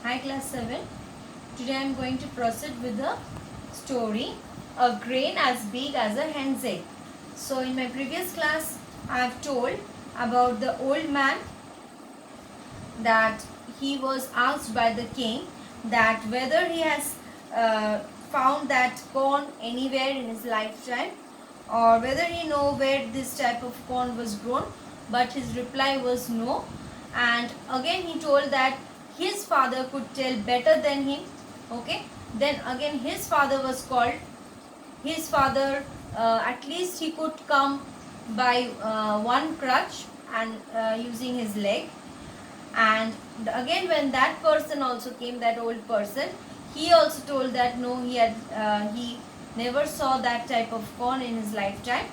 Hi class 7. Today I am going to proceed with the story A Grain as Big as a Hen's Egg. So in my previous class I have told about the old man, that he was asked by the king that whether he has found that corn anywhere in his lifetime, or whether he know where this type of corn was grown, but his reply was no. And again he told that his father could tell better than him. Okay, then again his father was called. His father, at least he could come by one crutch and using his leg. And again when that person also came, that old person, he also told that no, he never saw that type of corn in his lifetime.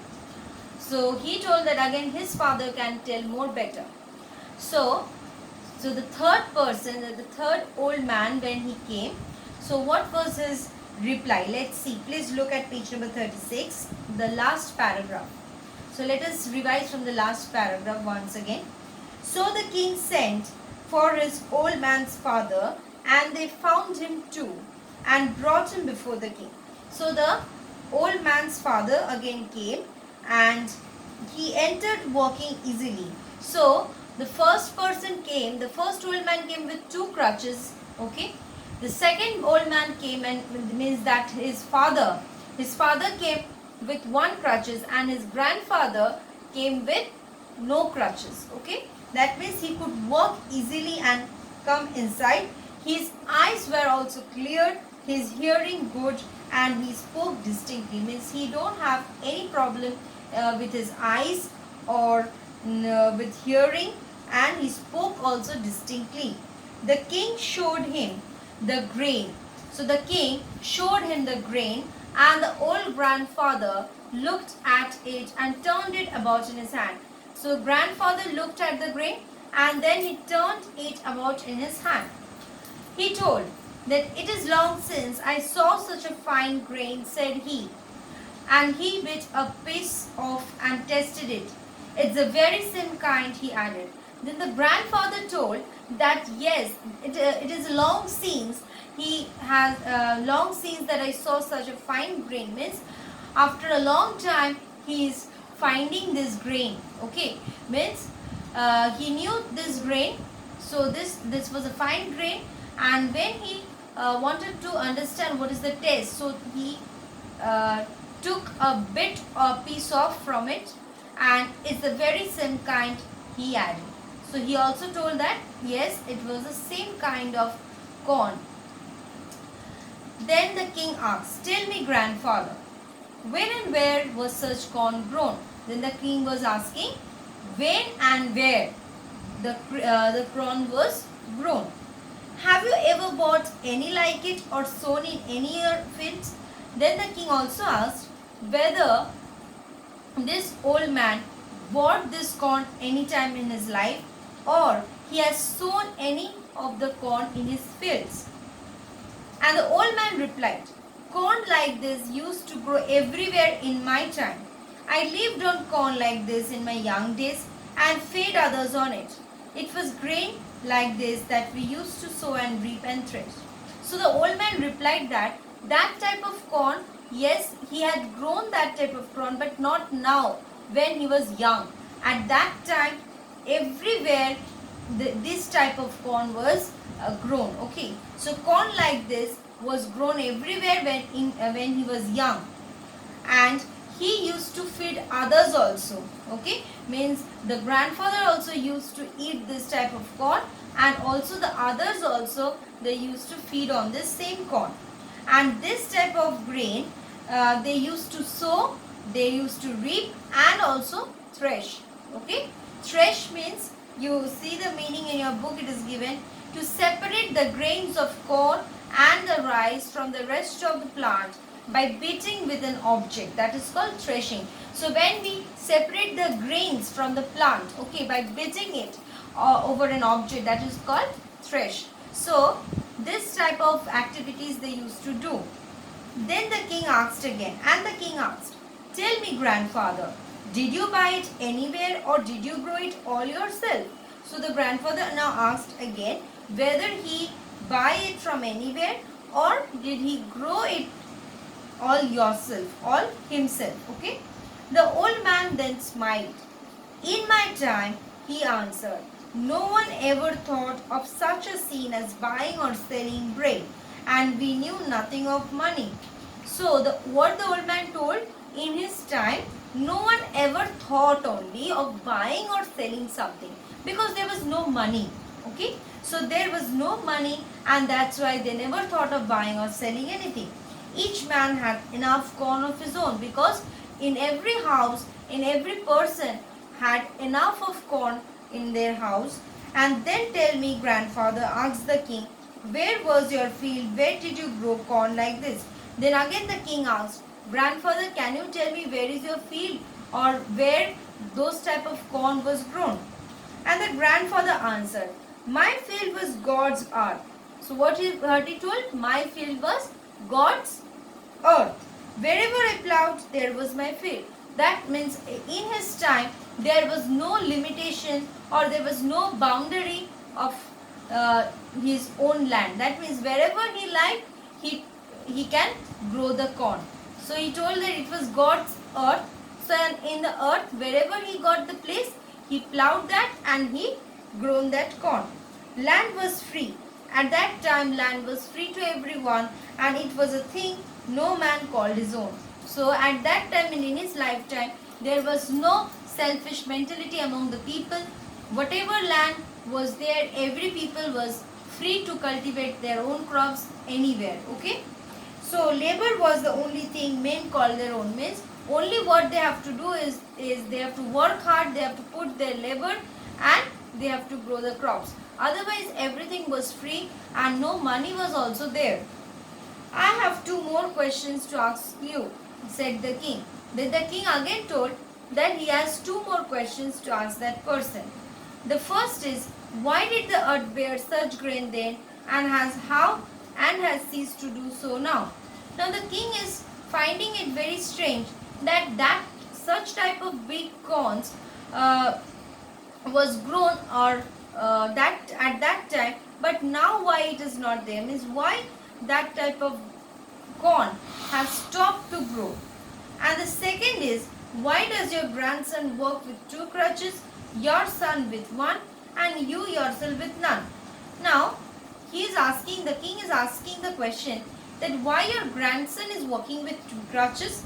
So he told that again his father can tell more better. So the third person, the third old man, when he came, so what was his reply? Let's see. Please look at page number 36, the last paragraph. So let us revise from the last paragraph once again. So the king sent for his old man's father, and they found him too, and brought him before the king. So the old man's father again came, and he entered walking easily. So the first person came, the first old man came with two crutches, okay. The second old man came, and means that his father came with one crutches, and his grandfather came with no crutches, okay. That means he could walk easily and come inside. His eyes were also clear, his hearing good, and he spoke distinctly. Means he don't have any problem with his eyes or with hearing, and he spoke also distinctly. The king showed him the grain. So the king showed him the grain, and the old grandfather looked at it and turned it about in his hand. So grandfather looked at the grain, and then he turned it about in his hand. He told that it is long since I saw such a fine grain, said he. And he bit a piece off and tested it. It's the very same kind, he added. Then the grandfather told that yes, it is long since he has long since that I saw such a fine grain. Means after a long time he is finding this grain. Okay, means he knew this grain. So this was a fine grain, and when he wanted to understand what is the taste, so he took a bit or piece off from it, and it's the very same kind, he added. So he also told that yes, it was the same kind of corn. Then the king asked, tell me, grandfather, when and where was such corn grown? Then the king was asking when and where the corn was grown. Have you ever bought any like it or sown in any your fields? Then the king also asked whether this old man bought this corn any time in his life, or he has sown any of the corn in his fields. And the old man replied, corn like this used to grow everywhere in my time. I lived on corn like this in my young days and fed others on it. It was grain like this that we used to sow and reap and thresh. So the old man replied that type of corn, yes, he had grown that type of corn, but not now when he was young. At that time, everywhere this type of corn was grown. Okay, so corn like this was grown everywhere when he was young, and he used to feed others also. Okay, means the grandfather also used to eat this type of corn, and also the others also, they used to feed on this same corn. And this type of grain they used to sow, they used to reap, and also thresh. Okay, thresh means, you see the meaning in your book, it is given to separate the grains of corn and the rice from the rest of the plant by beating with an object, that is called threshing. So when we separate the grains from the plant, okay, by beating it over an object, that is called thresh. So this type of activities they used to do. Then the king asked again, and the king asked, tell me, grandfather, did you buy it anywhere or did you grow it all yourself? So the grandfather now asked again whether he buy it from anywhere, or did he grow it all yourself, all himself? Okay. The old man then smiled. In my time, he answered, no one ever thought of such a scene as buying or selling bread, and we knew nothing of money. So, what the old man told, in his time, no one ever thought only of buying or selling something, because there was no money. Okay, so there was no money, and that's why they never thought of buying or selling anything. Each man had enough corn of his own, because in every house, in every person had enough of corn in their house. And then tell me, grandfather, asked the king, where was your field? Where did you grow corn like this? Then again the king asked, grandfather, can you tell me where is your field, or where those type of corn was grown? And the grandfather answered, my field was God's earth. So what he told? My field was God's earth. Wherever I plowed, there was my field. That means in his time, there was no limitation, or there was no boundary of his own land. That means wherever he liked, he can grow the corn. So he told that it was God's earth. So in the earth, wherever he got the place, he plowed that and he grown that corn. Land was free. At that time, land was free to everyone, and it was a thing no man called his own. So at that time, in his lifetime, there was no selfish mentality among the people. Whatever land was there, every people was free to cultivate their own crops anywhere. Okay. So labor was the only thing men called their own. Means only what they have to do is they have to work hard, they have to put their labor, and they have to grow the crops. Otherwise everything was free, and no money was also there. I have 2 more questions to ask you, said the king. Then the king again told that he has 2 more questions to ask that person. The first is, why did the earth bear such grain then, and has ceased to do so now? Now the king is finding it very strange that such type of big corns was grown, or that at that time, but now why it is not there? Means why that type of corn has stopped to grow. And the second is, why does your grandson work with 2 crutches, your son with 1, and you yourself with none? Now the king is asking the question that why your grandson is working with 2 crutches,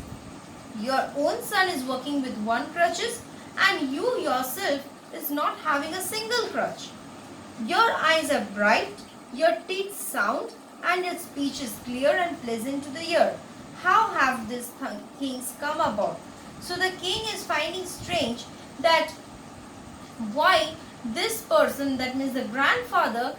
your own son is working with 1 crutches, and you yourself is not having a single crutch. Your eyes are bright, your teeth sound, and your speech is clear and pleasant to the ear. How have these things come about? So the king is finding strange that why this person, that means the grandfather,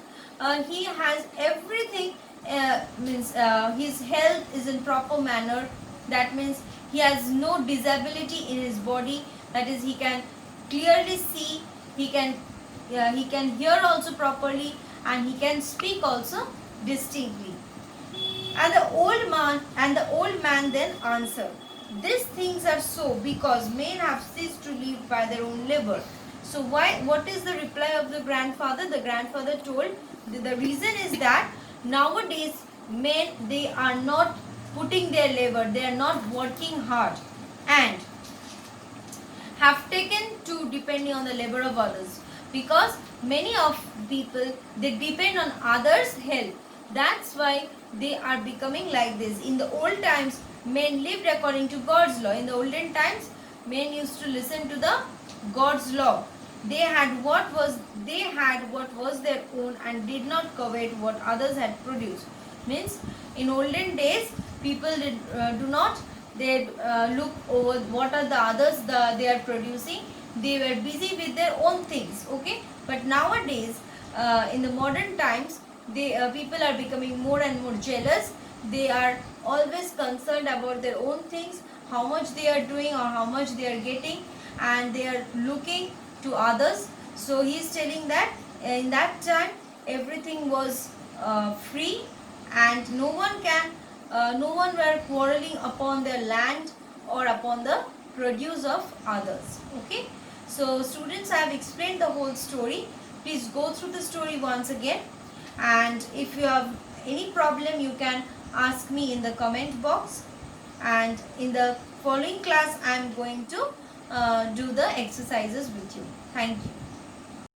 he has everything, his health is in proper manner. That means he has no disability in his body. That is, he can clearly see, he can hear also properly, and he can speak also distinctly. And the old man then answered, these things are so because men have ceased to live by their own labor. So what is the reply of the grandfather? The grandfather told the reason is that nowadays men, they are not putting their labor, they are not working hard, and have taken to depending on the labor of others, because many of people, they depend on others' help. That's why they are becoming like this. In the old times, men lived according to God's law. In the olden times, men used to listen to the God's law. They had what was their own, and did not covet what others had produced. Means in olden days, people do not look over what are the others they are producing. They were busy with their own things. Okay, but nowadays in the modern times, people are becoming more and more jealous. They are always concerned about their own things, how much they are doing or how much they are getting, and they are looking to others. So he is telling that in that time everything was free, and no one were quarreling upon their land or upon the produce of others. Okay, so students, I have explained the whole story. Please go through the story once again. And if you have any problem, you can ask me in the comment box, and in the following class I am going to do the exercises with you. Thank you.